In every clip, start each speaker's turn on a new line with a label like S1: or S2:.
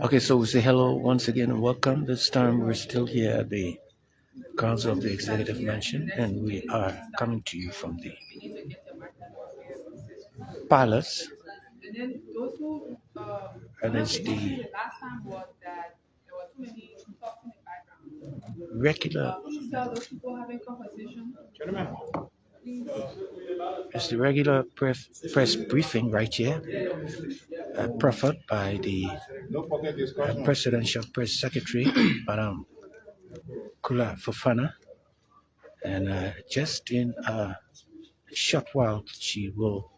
S1: Okay, so we say hello once again and welcome. This time we're still here at the grounds of the Executive Mansion, and we are coming to you from the palace. And it's the regular, it's the regular press briefing right here, proffered by the Presidential Press Secretary, Madam Kula Fofana. And just in a short while, she will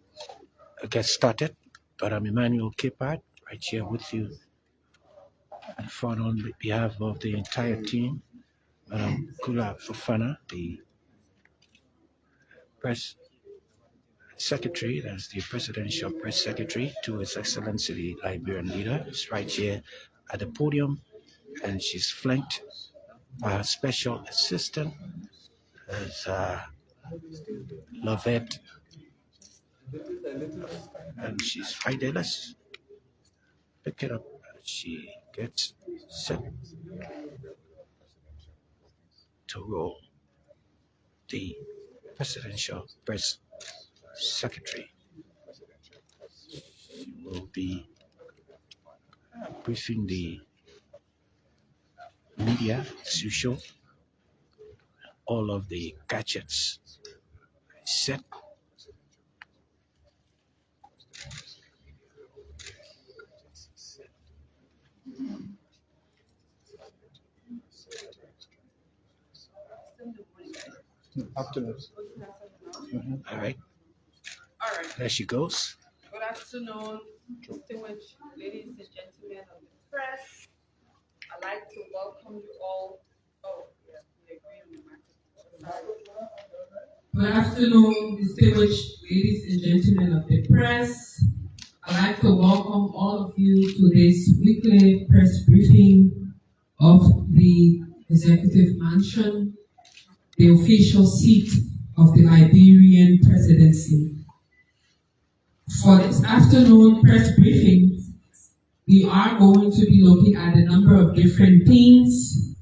S1: get started. But I'm Emmanuel Kipart, right here with you in front on behalf of the entire team. Kula Fofana, the press secretary, that's the presidential press secretary to His Excellency the Liberian leader, is right here at the podium, and she's flanked by her special assistant, as Lovette, and she's right there. Let's pick it up as she gets set to roll. The presidential press secretary will be briefing the media as usual. All of the gadgets set.
S2: Afternoon.
S1: All right. There she goes.
S3: Good afternoon, distinguished ladies and gentlemen of the press. I'd like to welcome you all. Oh, yeah, we agree on the matter. Good afternoon, distinguished ladies and gentlemen of the press. I'd like to welcome all of you to this weekly press briefing of the Executive Mansion, the official seat of the Liberian presidency. For this afternoon press briefing, we are going to be looking at a number of different things,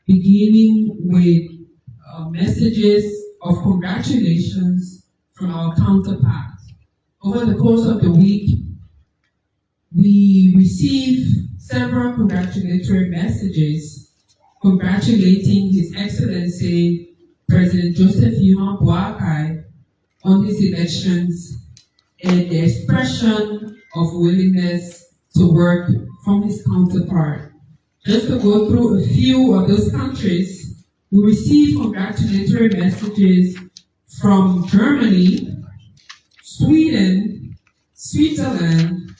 S3: beginning with messages of congratulations from our counterparts. Over the course of the week, we received several congratulatory messages congratulating His Excellency President Joseph Yuma Boakai on these elections and the expression of willingness to work from his counterpart. Just to go through a few of those countries, we received congratulatory messages from Germany, Sweden, Switzerland,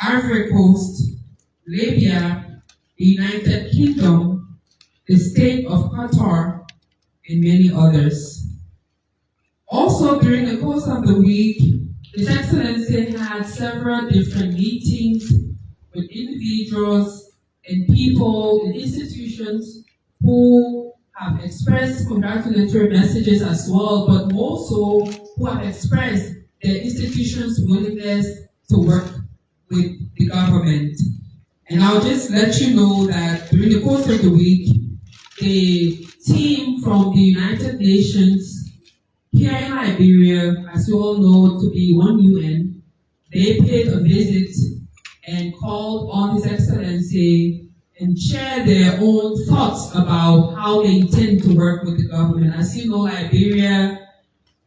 S3: Ivory Coast, Libya, the United Kingdom, the state of Qatar, and many others. Also, during the course of the week, His Excellency had several different meetings with individuals and people and institutions who have expressed congratulatory messages as well, but more so who have expressed their institution's willingness to work with the government. And I'll just let you know that during the course of the week, the team from the United Nations here in Liberia, as you all know, to be one UN, they paid a visit and called on His Excellency and shared their own thoughts about how they intend to work with the government. As you know, Liberia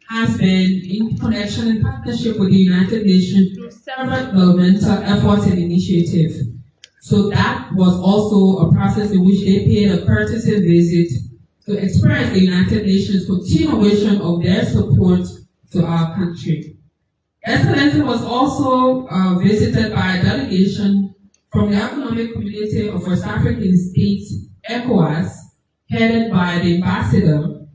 S3: has been in connection and partnership with the United Nations through several developmental efforts and initiatives. So that was also a process in which they paid a courtesy visit to express the United Nations continuation of their support to our country. Excellency was also visited by a delegation from the Economic Community of West African States, ECOWAS, headed by the ambassador,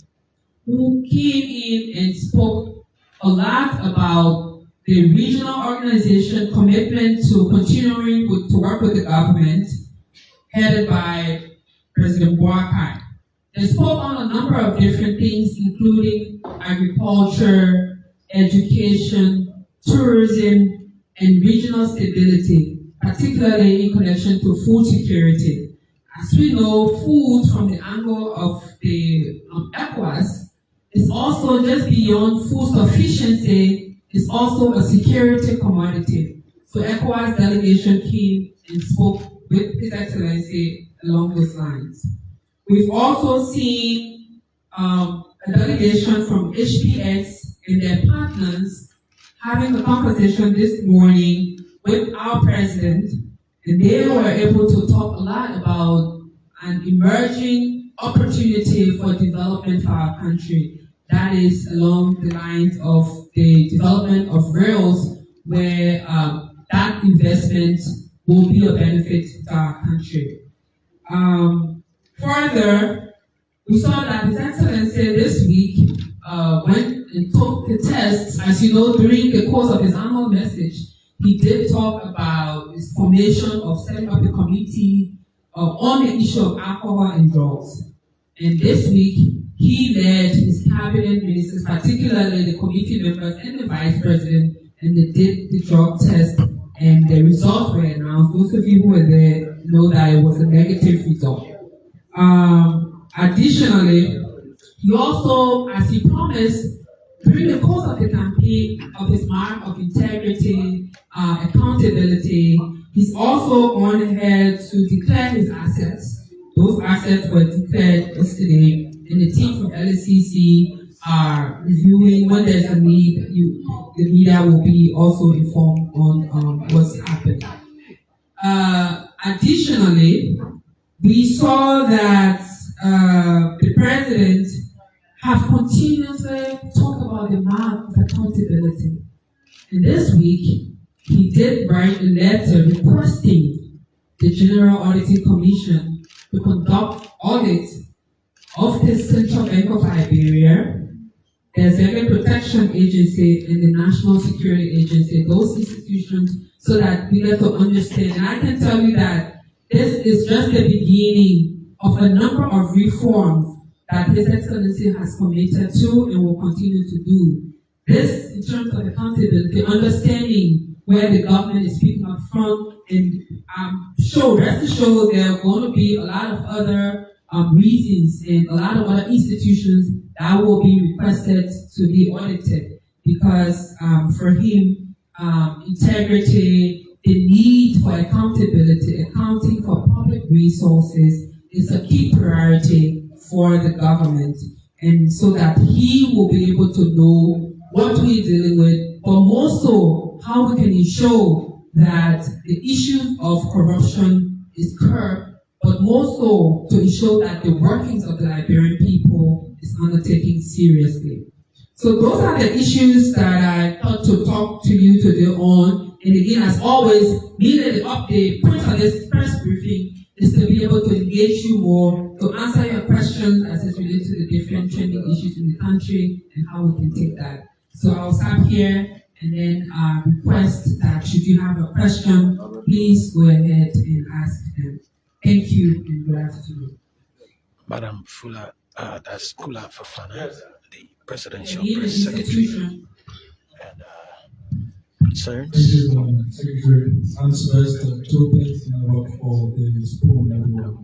S3: who came in and spoke a lot about the regional organization commitment to continuing to work with the government, headed by President Boakai. They spoke on a number of different things, including agriculture, education, tourism, and regional stability.
S4: particularly in connection to food security. As we know, food from the angle of the ECOWAS is also just beyond food sufficiency, it's also a security commodity. So ECOWAS delegation came and spoke with His Excellency along those lines. We've also seen a delegation from HPX and their partners having a conversation this morning with our president, and they were able to talk a lot about an emerging opportunity for development for our country. That is along the lines of the development of rails, where that investment will be a benefit to our country. Further, we saw that His Excellency this week went and took the test. As you know, during the course of his annual message, he did talk about his formation of setting up a committee on the issue of alcohol and drugs. And this week, he led his cabinet ministers, particularly the committee members and the vice president, and they did the drug test, and the results were announced. Those of you who were there know that it was a negative result. Additionally, he also, as he promised, during the course of the campaign of his mark of integrity, accountability, he's also gone ahead to declare his assets. Those assets were declared yesterday, and the team from LSCC are reviewing. When there's a need, the media will be also informed on what's happening. Additionally, we saw that the president have continuously talked about the mark of accountability. And this week, he did write a letter requesting the General Auditing Commission to conduct audits of the Central Bank of Liberia, the Executive Protection Agency, and the National Security Agency, those institutions, so that we get to understand. And I can tell you that this is just the beginning of a number of reforms that His Excellency has committed to and will continue to do. This, in terms of accountability, understanding where the government is speaking up front, and rest assured there are going to be a lot of other reasons and a lot of other institutions that will be requested to be audited, because for him, integrity, the need for accountability, accounting for public resources is a key priority for the government, and so that he will be able to know what we're dealing with, but more so how we can ensure that the issue of corruption is curbed, but more so to ensure that the workings of the Liberian people is undertaken seriously. So those are the issues that I thought to talk to you today on. And again, as always, needed the update, point of this press briefing is to be able to engage you more, to answer your questions as it relates to the different trending issues in the country and how we can take that. So I'll stop here and then request that should you have a question, please go ahead and ask them. Thank you and good afternoon.
S1: Madam Fula, that's Kula Fofana, the Presidential
S4: Need an
S1: Press Secretary,
S4: institution.
S1: and concerns.
S5: Thank you, Secretary. Answers the two things in our work for the school network.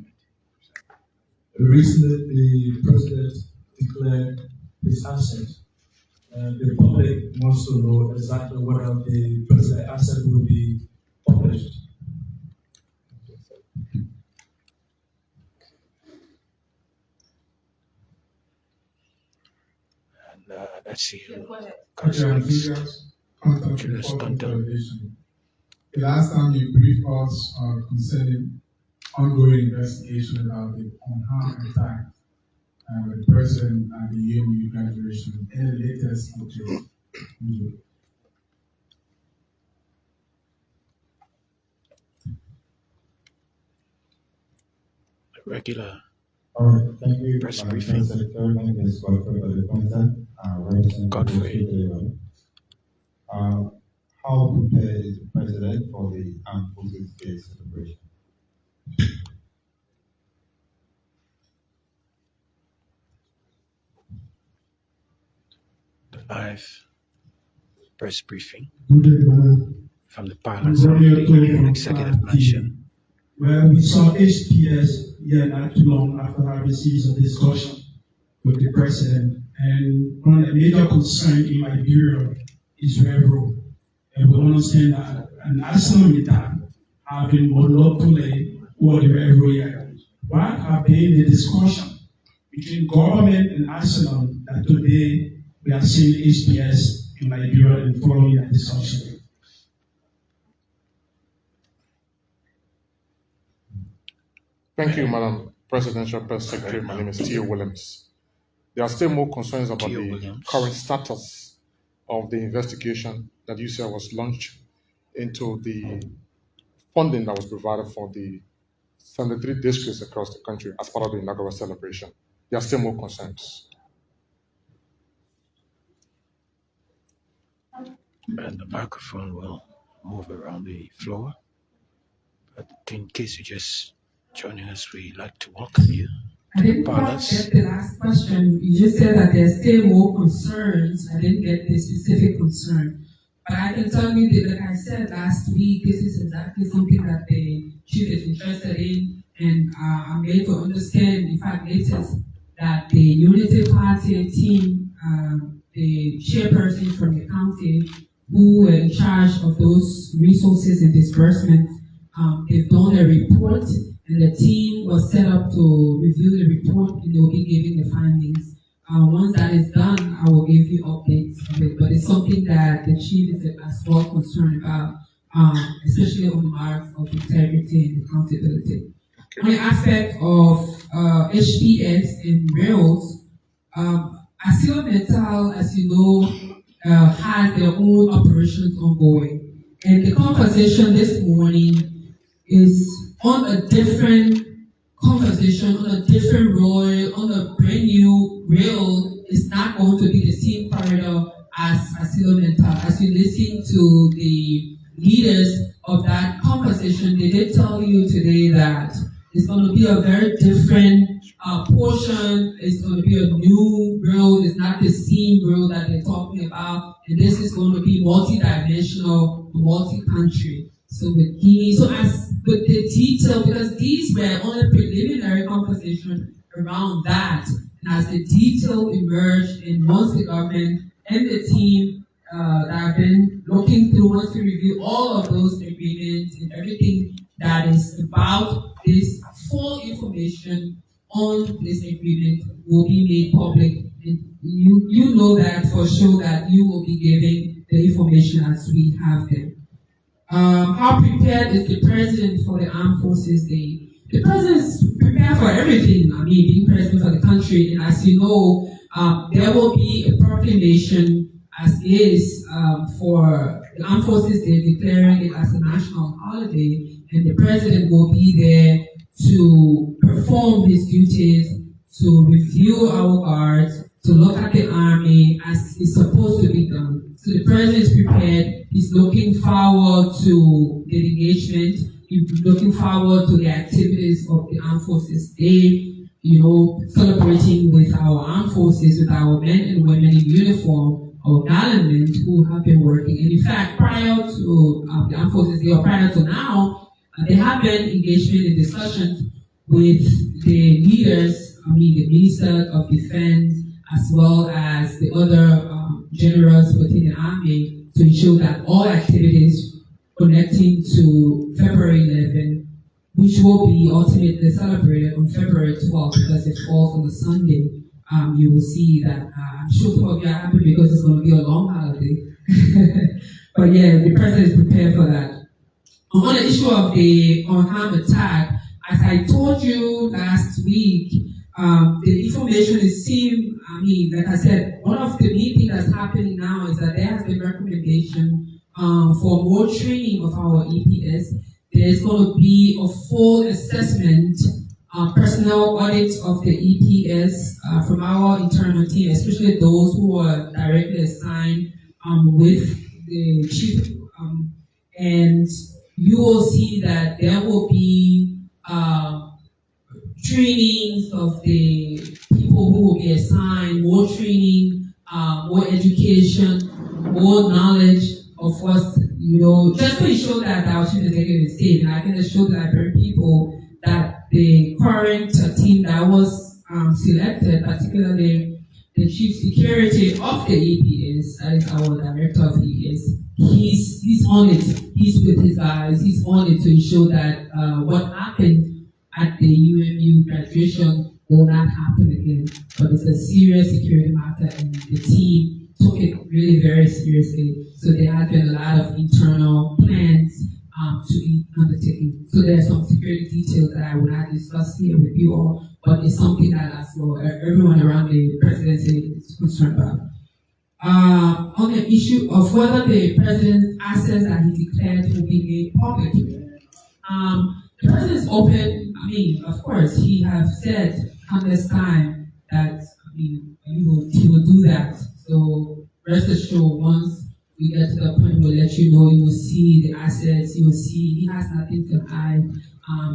S5: Recently, the President declared his assets. The public wants to know exactly whether the President asset will be published.
S1: And let's see who
S2: Julius Tonton. The last time you briefed us concerning ongoing investigation about the unharmed attack with the president at the UMU graduation. Any latest updates?
S1: regular
S6: Thank you,
S1: press
S6: Madam
S1: briefing.
S6: Secretary. My name is Godfrey Oleponta, representing
S1: Godfrey.
S6: the how prepared is the President for the Armed Forces Day celebration?
S1: The live press briefing.
S5: Good evening,
S1: from the palace of the executive mansion.
S5: Where we saw HPS here not too long after having a series of discussion with the president. And one of the major concerns in Liberia is railroad. And we understand that an arsenal attack having monopoly over the railroad area. What have been the discussion between government and arsenal that today we are seeing HPS in Liberia and following that discussion?
S7: Thank you, Madam Presidential Press Secretary. My name is Theo Williams. There are still more concerns about the current status of the investigation that you said was launched into the funding that was provided for the 73 districts across the country as part of the inaugural celebration. There are still more concerns.
S1: And the microphone will move around the floor. But in case you're just joining us, we'd like to welcome you.
S4: I didn't quite get the last question. You just said that there's still more concerns. I didn't get the specific concern. But I can tell you that, like I said last week, this is exactly something that the chief is interested in. And I'm made to understand, in fact, latest, that the Unity Party team, the chairperson from the county, who were in charge of those resources and disbursement, they've done a report. And the team was set up to review the report, and they will be giving the findings. Once that is done, I will give you updates of it. But it's something that the chief is as well concerned about, especially on the marks of integrity and accountability. On the aspect of HPS and rails, Accidental, as you know, has their own operations ongoing. And the conversation this morning is on a different conversation, on a different rail, on a brand new rail. It's not going to be the same corridor as Accidental. As you listen to the leaders of that conversation, they did tell you today that it's going to be a very different portion. It's going to be a new road. It's not the same road that they're talking about. And this is going to be multi-dimensional, multi-country. So with Guinea, so as with the detail, because these were only preliminary conversation around that. And as the detail emerged, and once the government and the team that have been looking through, once we review all of those agreements and everything that is about this, full information on this agreement will be made public. And you know that for sure that you will be giving the information as we have them. How prepared is the president for the Armed Forces Day? The president is prepared for everything. I mean, being president for the country, and as you know, there will be a proclamation as is for the Armed Forces Day, declaring it as a national holiday, and the president will be there to perform his duties, to review our guards, to look at the army as is supposed to be done. So the president is prepared. He's looking forward to the engagement. He's looking forward to the activities of the Armed Forces Day, you know, celebrating with our armed forces, with our men and women in uniform, our gallant men who have been working. And in fact, prior to the Armed Forces Day, or prior to now, there have been engagement and discussions with the leaders, the Minister of Defense, as well as the other generals within the army, to ensure that all activities connecting to February 11, which will be ultimately celebrated on February 12, because it falls on a Sunday, you will see that I'm sure some of you are happy because it's going to be a long holiday. But yeah, the president is prepared for that. On the issue of the unarmed attack, as I told you last week, the information is seen. Like I said, one of the main things that's happening now is that there has been recommendation for more training of our EPS. There's going to be a full assessment, personnel audits of the EPS from our internal team, especially those who are directly assigned with the chief. And you will see that there will be trainings of the people who will be assigned, more training, more education, more knowledge of what, just to showed the Liberian people that the current team that was selected, particularly the chief security of the EPS, that is our director of EPS, he's on it. He's with his guys. He's on it to ensure that what happened at the UMU graduation will not happen again. But it's a serious security matter, and the team took it really very seriously. So there has been a lot of internal plans to be undertaken. So there are some security details that I will not discuss here with you all, but it's something that as well everyone around the presidency is concerned about. On the issue of whether the president's assets that he declared will be made public, the president is open. I mean, of course, he has said countless time that he will do that. So rest assured, once we get to the point, we'll let you know. You will see the assets. You will see he has nothing to hide.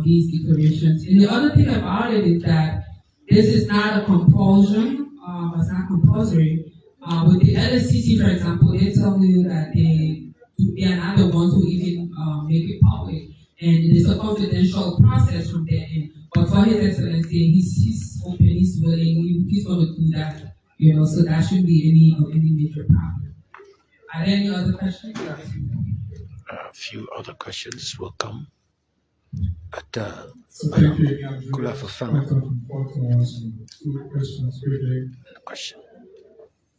S4: These declarations. And the other thing about it is that this is not a compulsion. It's not compulsory. With the LSCC, for example, they tell you that they are not the ones who even make it public, and it is a confidential process from their end. But for His Excellency, he's open, he's willing, he's going to do that. So that shouldn't be any major problem. Are there any other questions?
S1: A few other questions will come at
S2: So thank you again,
S1: Kula Fofana.
S2: Two questions quickly.
S1: Question.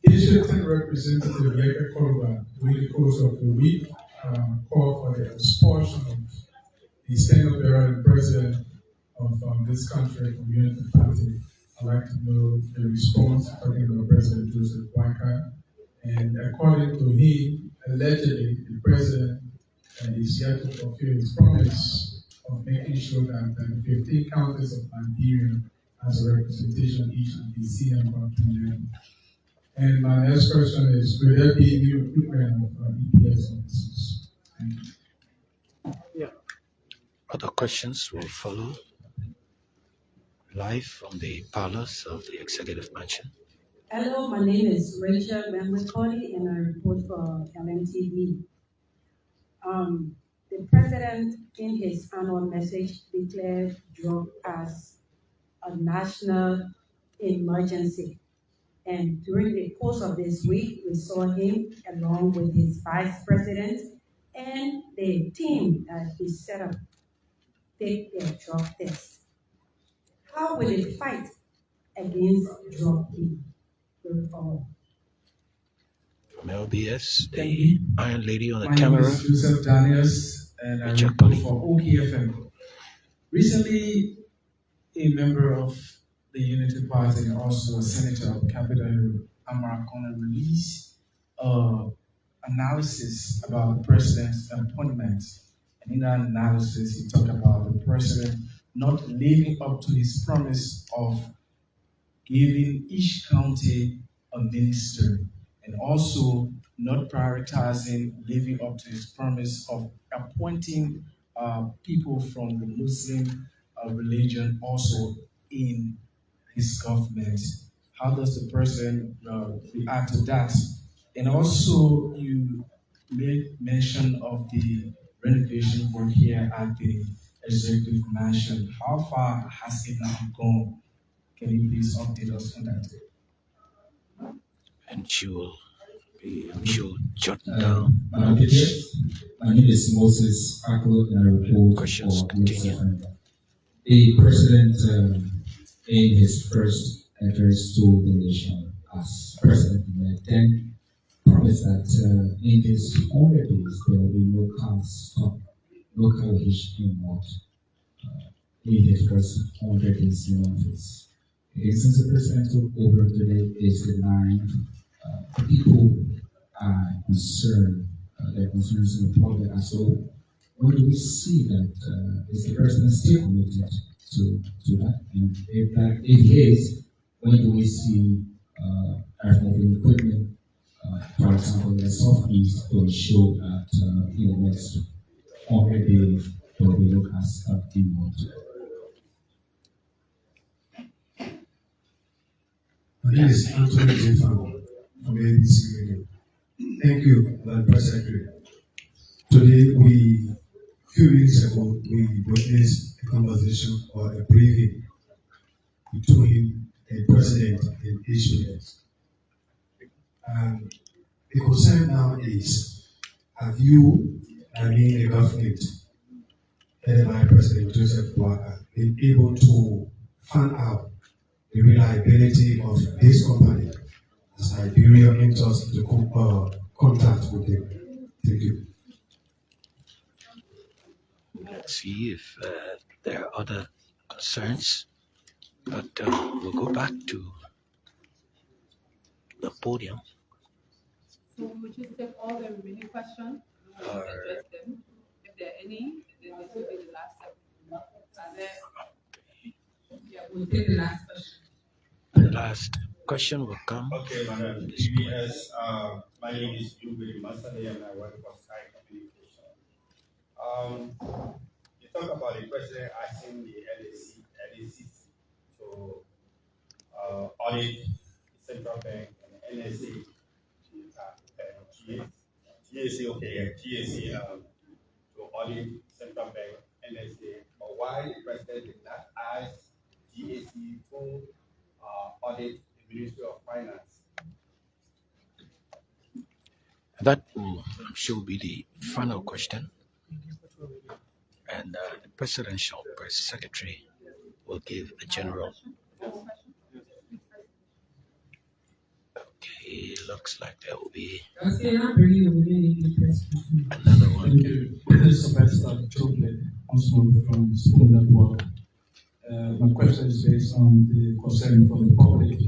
S2: Asian representative Leke Kula, during the course of the week, called for the expulsion of the standard bearer and president of this country from Unity Party. I'd like to know the response, talking about President Joseph Waka. And according to him, allegedly, the president is yet to fulfill his promise of making sure that the 15 counties of Nigeria has a representation each of the CM country. And my next question is, will there be new recruitment of EPS officers? Thank you.
S1: Other questions will follow live from the palace of the Executive Mansion.
S8: Hello, my name is Rachel Memwikoli, and I report for LMTV. The president, in his annual message, declared drug as a national emergency. And during the course of this week, we saw him along with his vice president and the team that he set up take their drug test. How will it fight against drug use going forward?
S1: From LBS, the Iron Lady on the
S9: My
S1: camera.
S9: name is Joseph Daniels, and I report for OKFM. Recently, a member of the Unity Party and also a senator of Capital Hill, Amarakona, released analysis about the president's appointment. And in that analysis, he talked about the president not living up to his promise of giving each county a minister, and also not prioritizing living up to his promise of appointing people from the Muslim religion also in his government. How does the president react to that? And also, you made mention of the renovation work here at the Executive Mansion. How far has it now gone? Can you please update us on that?
S1: And she will be, I'm sure, jotting down.
S10: My name is Moses Aklo, and I report
S1: Questions
S10: for
S1: continue.
S10: The president, in his first address to the nation as president-elect, then promised that in his 100 days there will be no car stop, no car issue in his first 100 days in office. Since the president took over today is the 9th, people are concerned, their concerns in the public as well. When do we see that is the president still committed to that? And if he is, when do we see airport equipment, for example, in the southeast, to ensure that in the next 100 days there will be no car stop in water?
S11: My name is Anthony Jeffan from ABC Radio. Thank you, Madam Press Secretary. Today we few minutes ago, we witnessed a conversation or a briefing between a president and HPS. And the concern now is, have you, the government, headed by President Joseph Boakai, been able to find out the reliability of this company as Liberia enters into contact with them? Thank you.
S1: Let's see if there are other concerns, but we'll go back to the podium.
S3: So we'll just take all the remaining questions, address them. If there are any, then this will be the last segment. And then, yeah, we'll take the last question.
S1: The last question will come.
S6: Okay, Madam PBS, my name is Yubiri Masade and I work for Sky Communication. You talk about the president asking the LAC to audit the central bank and NSA, GAC, to audit central bank, NSA, but why the president did not ask GAC to audit the Ministry of Finance?
S1: That will, I'm sure, will be the final question. And the Presidential Press Secretary will give a general. Okay, looks like there will be another one.
S5: Thank you. This is Sylvester Chocolate, also from School Network. My question is based on the concern from the public.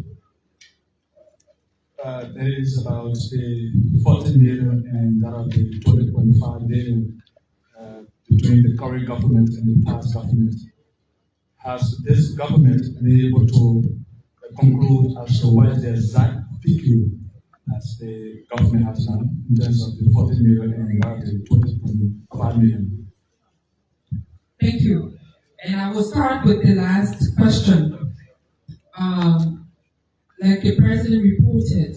S5: There is about the 40 million and that of the 20.5 billion between the current government and the past government. Has this government been able to conclude as to what is the exact figure as the government has now in terms of the 40 million and that of the 20.5 million?
S4: Thank you. And I will start with the last question. Like the president reported,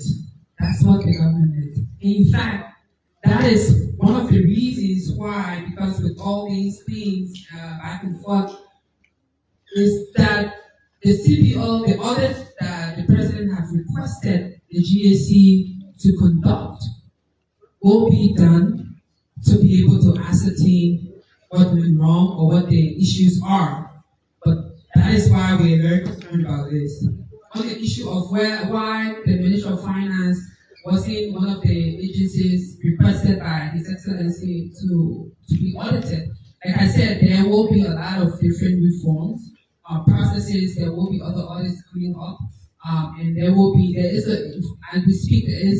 S4: that's what the government did. In fact, that is one of the reasons why, because with all these things back and forth, is that the CPO, the audits that the president has requested the GAC to conduct, will be done to be able to ascertain what went wrong or what the issues are. But that is why we are very concerned about this. On the issue of why the Ministry of Finance wasn't one of the agencies requested by His Excellency to be audited. Like I said, there will be a lot of different reforms, processes. There will be other audits coming up, and there is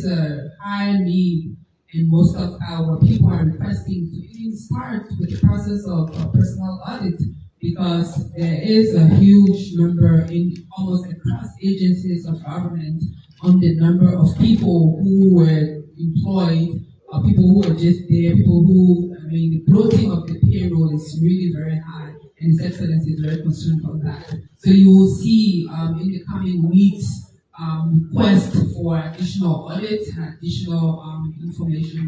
S4: a high need, and most of our people are requesting to even start with the process of personal audit, because there is a huge number in almost across agencies of government on the number of people who were employed, people who were just there, people who, the bloating of the payroll is really very high, and His Excellency is very concerned about that. So you will see in the coming weeks requests for additional audits and additional information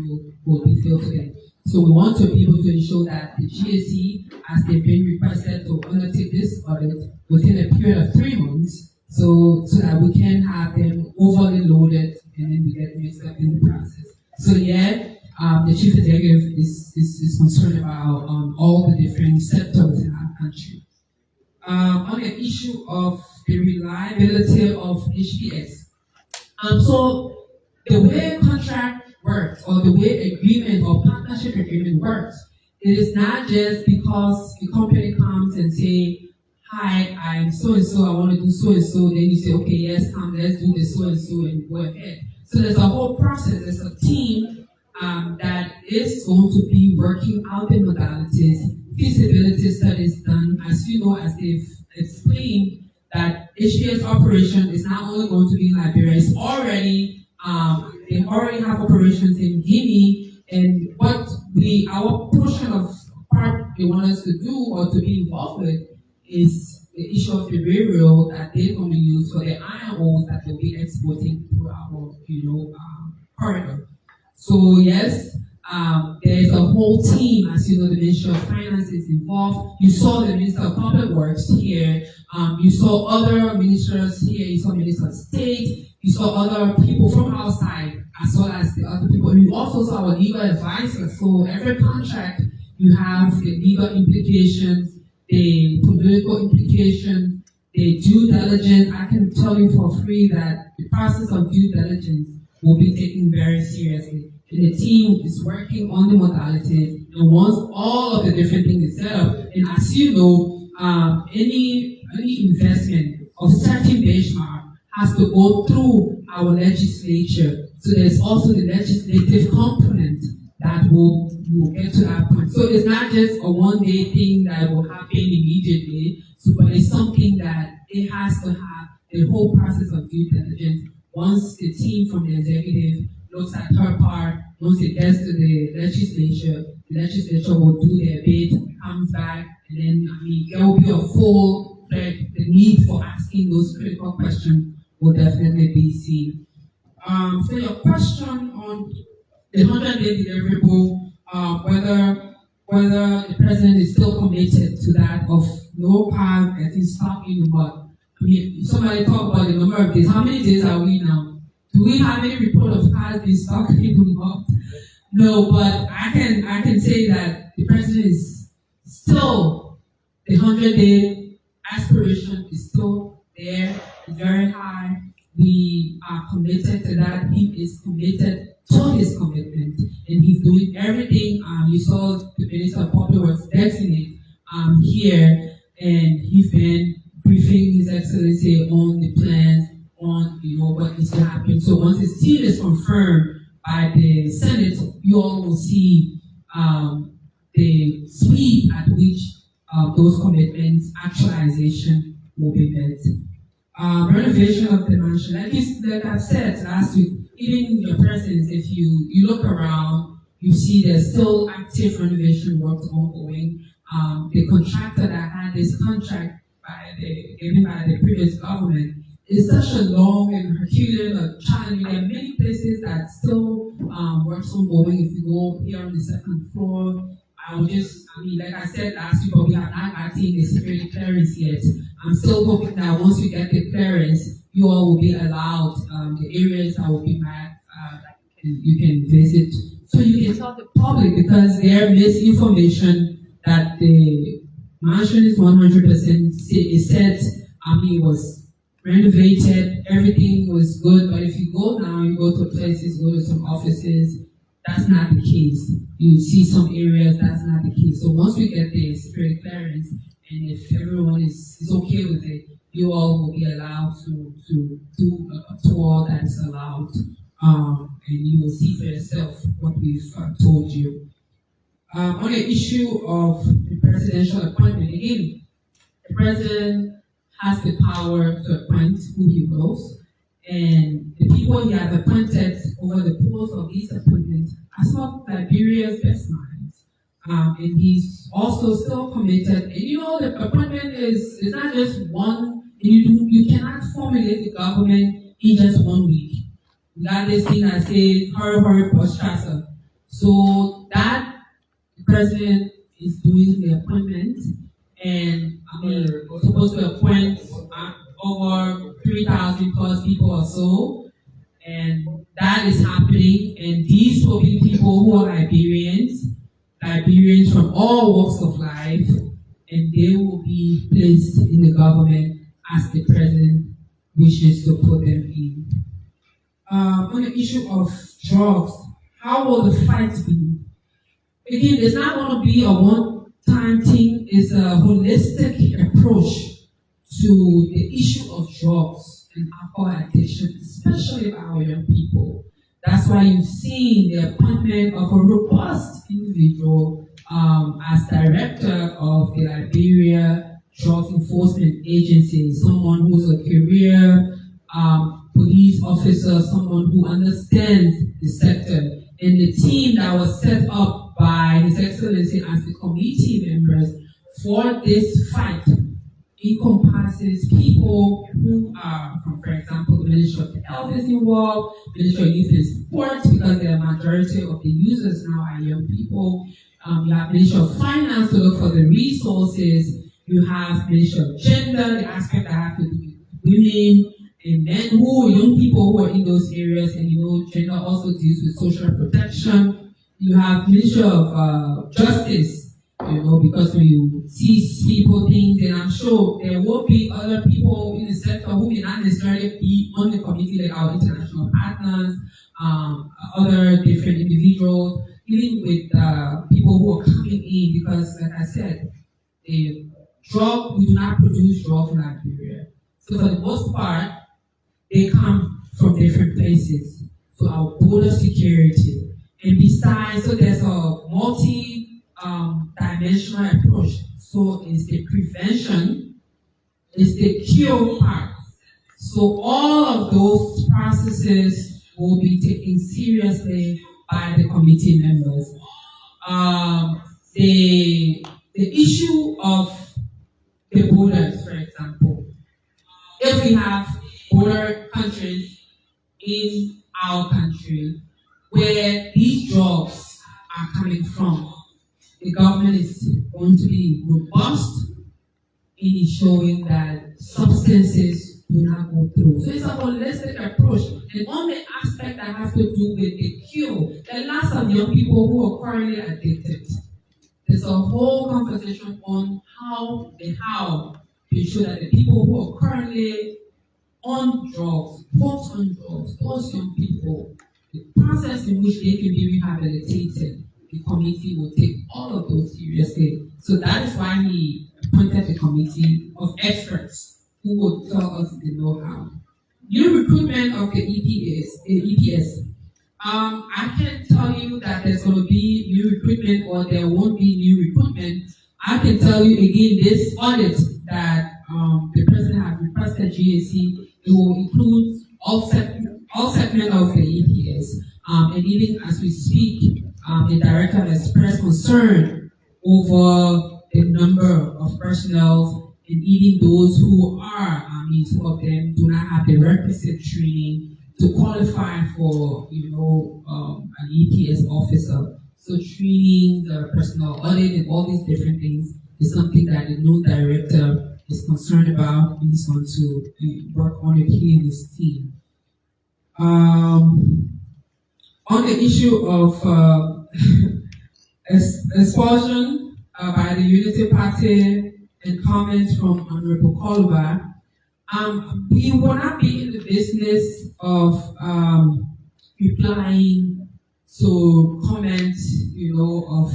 S4: will be filled today. So we want to be able to ensure that the GAC, as they've been requested to undertake this audit within a period of 3 months, so that we can have them overly loaded and then we get mixed up in the process. So yeah, the Chief Executive is concerned about all the different sectors in our country. On the issue of the reliability of HPS, so the way contract works, or the way agreement or partnership agreement works, it is not just because the company comes and say, hi, I'm so-and-so, I want to do so-and-so, then you say, okay, yes, come, let's do the so-and-so, and go ahead. So there's a whole process, there's a team that is going to be working out the modalities, feasibility studies done, as you know, as they've explained, that HPS operation is not only going to be in Liberia, it's already, they already have operations in Guinea, and our portion of part they want us to do or to be involved with is the issue of the railroad that they're going to use for the iron ore that they'll be exporting through our, corridor. So yes, There's a whole team, as you know, the Ministry of Finance is involved. You saw the Minister of Public Works here. You saw other ministers here. You saw Minister of State. You saw other people from outside, as well as the other people. You also saw our legal advisors. So every contract, you have the legal implications, the political implications, the due diligence. I can tell you for free that the process of due diligence will be taken very seriously. And the team is working on the modalities, and once all of the different things is set up, and as you know, any investment of certain benchmark has to go through our legislature. So there's also the legislative component that will get to that point. So it's not just a one-day thing that will happen immediately, but it's something that it has to have the whole process of due diligence. Once the team from the executive looks at her part, once it gets to the legislature will do their bit, comes back, and then, there will be a full, the need for asking those critical questions will definitely be seen. So your question on the 100-day deliverable, whether the president is still committed to that of no car getting stuck in the mud. If somebody talk about the number of days, how many days are we now? Do we have any report of cars being stuck in the mud? No, but I can say that the president is still, the 100-day aspiration is still there, it's very high. We are committed to that. He is committed to his commitment, and he's doing everything. You saw the Minister of Public Works designate here, and he's been briefing His Excellency on the plans, on what is to happen. So once his team is confirmed by the Senate, you all will see the speed at which those commitments, actualization will be met. Renovation of the mansion, like I've said last week, even in your presence, if you look around, you see there's still active renovation work ongoing. The contractor that had this contract given by the previous government is such a long and Herculean challenge. There are many places that still works ongoing. If you go here on the second floor, like I said last week, but we have not gotten the security clearance yet. I'm still hoping that once we get the clearance, you all will be allowed the areas that will be marked, you can visit. So you can tell the public, because there is misinformation that the mansion is 100% set. It was renovated, everything was good, but if you go now, you go to places, go to some offices, that's not the case. You see some areas, that's not the case. So once we get the security clearance, and if everyone is okay with it, you all will be allowed to do a tour that is allowed, and you will see for yourself what we've told you. On the issue of the presidential appointment, again, the president has the power to appoint who he wills, and the people he has appointed over the course of these appointments are some of Liberia's best minds. And he's also still committed. And the appointment is not just one, you cannot formulate the government in just 1 week. We got this thing that says, hurry, post-trasa. So that the president is doing the appointment, and we're supposed to appoint over 3,000 plus people or so, and that is happening. And these will be people who are Liberians from all walks of life, and they will be placed in the government as the president wishes to put them in. On the issue of drugs, how will the fight be? Again, it's not going to be a one-time thing. It's a holistic approach to the issue of drugs and alcohol addiction, especially by our young people. That's why you've seen the appointment of a robust individual as director of the Liberia Drug Enforcement Agency, someone who's a career police officer, someone who understands the sector. And the team that was set up by His Excellency as the committee members for this fight encompasses people who are from, for example, the Ministry of Health is involved, Ministry of Youth and Sports, because the majority of the users now are young people. You have Ministry of Finance to look for the resources. You have Ministry of Gender, the aspect that have to do with women and men young people who are in those areas, and gender also deals with social protection. You have Ministry of Justice, because when you see people things, and I'm sure there will be other people in the sector who may not necessarily be on the committee, like our international partners, other different individuals, even with people who are coming in, because like I said, we do not produce drugs in Liberia. So for the most part, they come from different places. So our border security. And besides, so there's a multi-dimensional approach. So it's the prevention, it's the cure part. So all of those processes will be taken seriously by the committee members. The issue of the borders, for example, if we have border countries in our country where these drugs are coming from, the government is going to be robust in ensuring that substances do not go through. So it's a holistic approach. And on the aspect that has to do with the cure, there are lots of young people who are currently addicted. There's a whole conversation on how to ensure that the people who are currently on drugs, hooked on drugs, those young people, the process in which they can be rehabilitated, the committee will take all of those seriously. So that is why he appointed the committee of experts who will tell us the know-how. New recruitment of the EPS. I can't tell you that there's going to be new recruitment or there won't be new recruitment. I can tell you again, this audit that the president has requested GAC, it will include all segments of the EPS. And even as we speak, the director has expressed concern over the number of personnel, and even those who are, some of them do not have the requisite training to qualify for, an EPS officer. So training, the personnel audit, and all these different things is something that the new director is concerned about, and he's going to work on it here in his team. On the issue of expulsion by the Unity Party and comments from Honorable Kula, we will not be in the business of replying to comments, of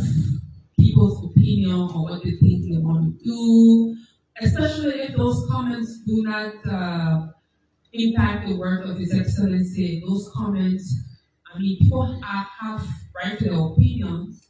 S4: people's opinion on what they think they want to do, especially if those comments do not impact the work of His Excellency. Those comments, people have right to their opinions.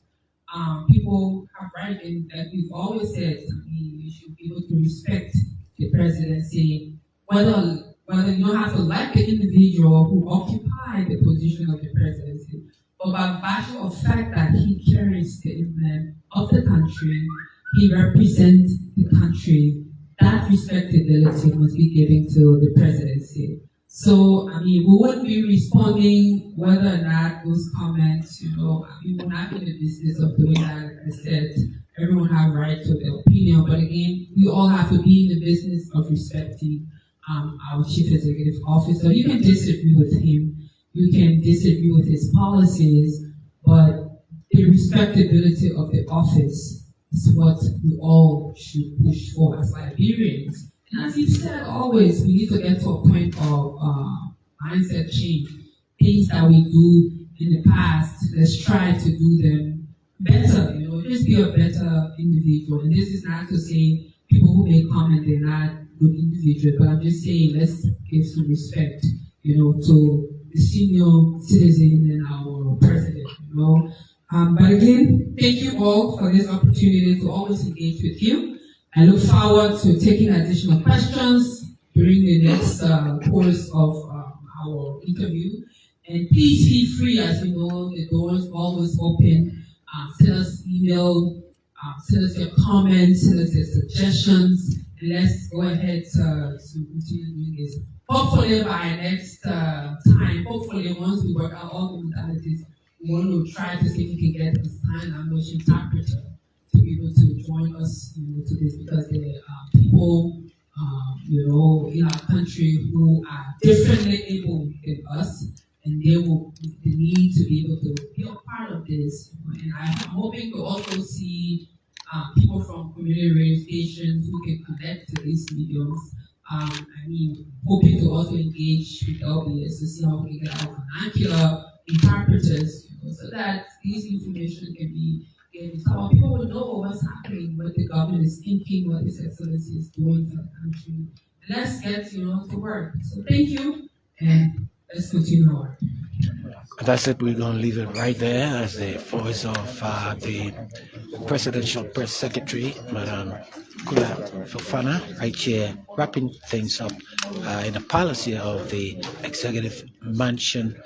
S4: People have right, and like we've always said, you should be able to respect the presidency, whether you don't have to like the individual who occupied the position of the presidency, but by virtue of fact that he carries the emblem of the country, he represents the country, that respectability must be given to the presidency. So, we wouldn't be responding whether or not those comments, we will not be in the business of doing that. Like I said, everyone has right to their opinion, but again, we all have to be in the business of respecting our chief executive officer. You can disagree with him, you can disagree with his policies, but the respectability of the office is what we all should push for as Liberians. And as you've said always, we need to get to a point of mindset change. Things that we do in the past, let's try to do them better, just be a better individual. And this is not to say people who make comment they're not good individuals, but I'm just saying let's give some respect, to the senior citizen and our president, But again, thank you all for this opportunity to always engage with you. I look forward to taking additional questions during the next course of our interview. And please feel free, as you know, the door is always open. Send us email, send us your comments, send us your suggestions. And let's go ahead to continue doing this. Hopefully by next time, hopefully once we work out all the modalities, we want to try to see if we can get a sign language interpreter to be able to join us, to this, because there are people, in our country who are differently able than us, and they need to be able to be a part of this. And I'm hoping to also see people from community radio stations who can connect to these mediums. Hoping to also engage with LBS to see how we can get our vernacular interpreters, so that these information can be given. So people will know what's happening, what the government is thinking, what His Excellency is doing for the country. And let's get, to work. So thank you, and let's continue our work.
S1: That's it. We're going to leave it right there as the voice of the Presidential Press Secretary, Madam Kula Fofana, right here, wrapping things up in the policy of the Executive Mansion,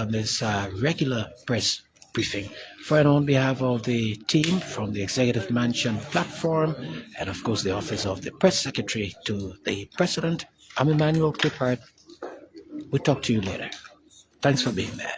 S1: this regular press briefing. For and on behalf of the team from the Executive Mansion platform, and of course the Office of the Press Secretary to the President, I'm Emmanuel Clippard. We'll talk to you later. Thanks for being there.